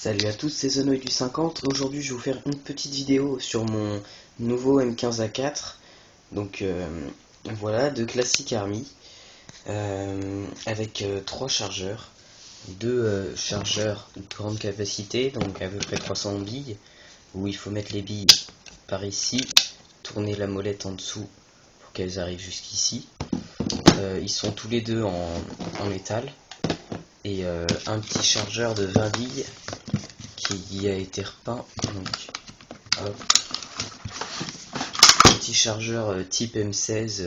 Salut à tous, c'est Zenoid du 50. Aujourd'hui, je vais vous faire une petite vidéo sur mon nouveau M15A4. Donc voilà, de Classic Army, avec 3 chargeurs, 2 chargeurs de grande capacité, donc à peu près 300 billes, où il faut mettre les billes par ici, tourner la molette en dessous pour qu'elles arrivent jusqu'ici. Ils sont tous les deux en métal, et un petit chargeur de 20 billes qui a été repeint. Donc hop, petit chargeur type M16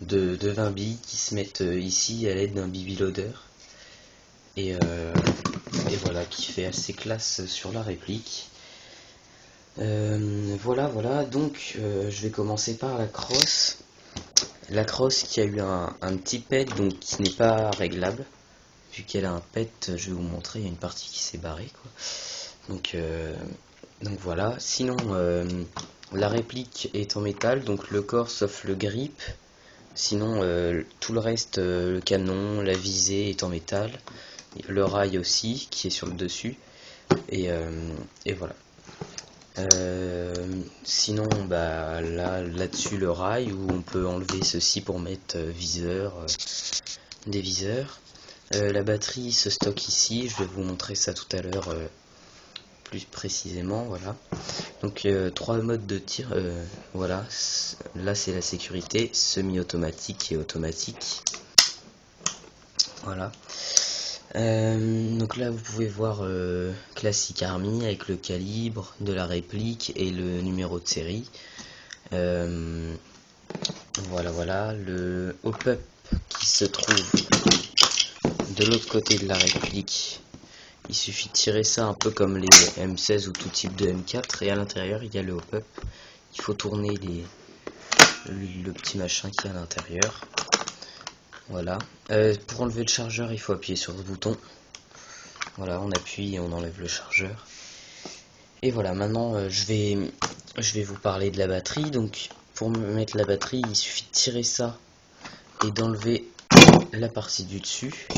de 20 billes qui se mettent ici à l'aide d'un BB loader, et voilà, qui fait assez classe sur la réplique. Voilà, donc je vais commencer par la crosse. La crosse qui a eu un petit pet, donc qui n'est pas réglable. Vu qu'elle a un pet, je vais vous montrer, il y a une partie qui s'est barrée, quoi. Donc voilà. Sinon, la réplique est en métal, donc le corps sauf le grip. Sinon, tout le reste, le canon, la visée est en métal. Le rail aussi, qui est sur le dessus. Et voilà. Sinon, bah là-dessus le rail, où on peut enlever ceci pour mettre des viseurs. La batterie se stocke ici, je vais vous montrer ça tout à l'heure plus précisément. Voilà, donc 3 modes de tir. Voilà, là c'est la sécurité, semi-automatique et automatique. Voilà, donc là vous pouvez voir Classic Army avec le calibre de la réplique et le numéro de série. Voilà, le hop-up qui se trouve de l'autre côté de la réplique. Il suffit de tirer ça un peu comme les M16 ou tout type de M4, et à l'intérieur il y a le hop-up. Il faut tourner le petit machin qui est à l'intérieur. Voilà. Pour enlever le chargeur, il faut appuyer sur ce bouton. Voilà, on appuie et on enlève le chargeur. Et voilà, maintenant je vais vous parler de la batterie. Donc pour mettre la batterie, il suffit de tirer ça et d'enlever la partie du dessus.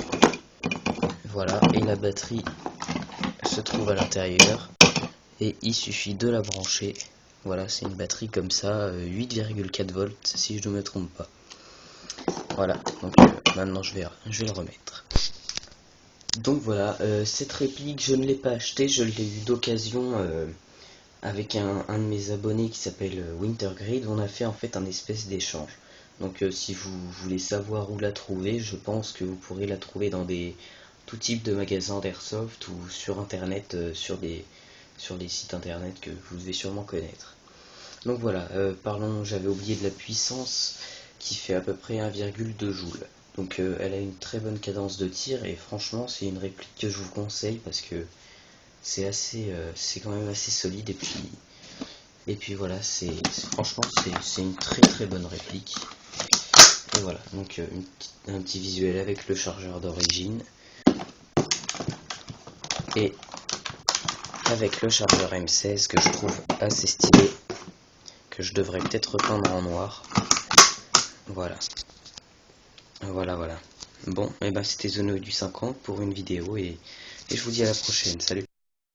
Voilà, et la batterie se trouve à l'intérieur et il suffit de la brancher. Voilà, c'est une batterie comme ça, 8,4 volts si je ne me trompe pas. Voilà, donc maintenant je vais le remettre. Donc voilà, cette réplique je ne l'ai pas achetée, je l'ai eu d'occasion avec un de mes abonnés qui s'appelle Wintergrid. On a fait en fait un espèce d'échange. Donc si vous voulez savoir où la trouver, je pense que vous pourrez la trouver dans tout type de magasins d'airsoft ou sur internet, sur les sites internet que vous devez sûrement connaître. Donc voilà, parlons, j'avais oublié de la puissance, qui fait à peu près 1,2 joules. Donc elle a une très bonne cadence de tir, et franchement c'est une réplique que je vous conseille parce que c'est quand même assez solide, et puis voilà, franchement c'est une très bonne réplique. Et voilà, donc un petit visuel avec le chargeur d'origine et avec le chargeur M16 que je trouve assez stylé, que je devrais peut-être repeindre en noir. Voilà. Bon, et ben c'était Zenoid du 50 pour une vidéo, et je vous dis à la prochaine. Salut.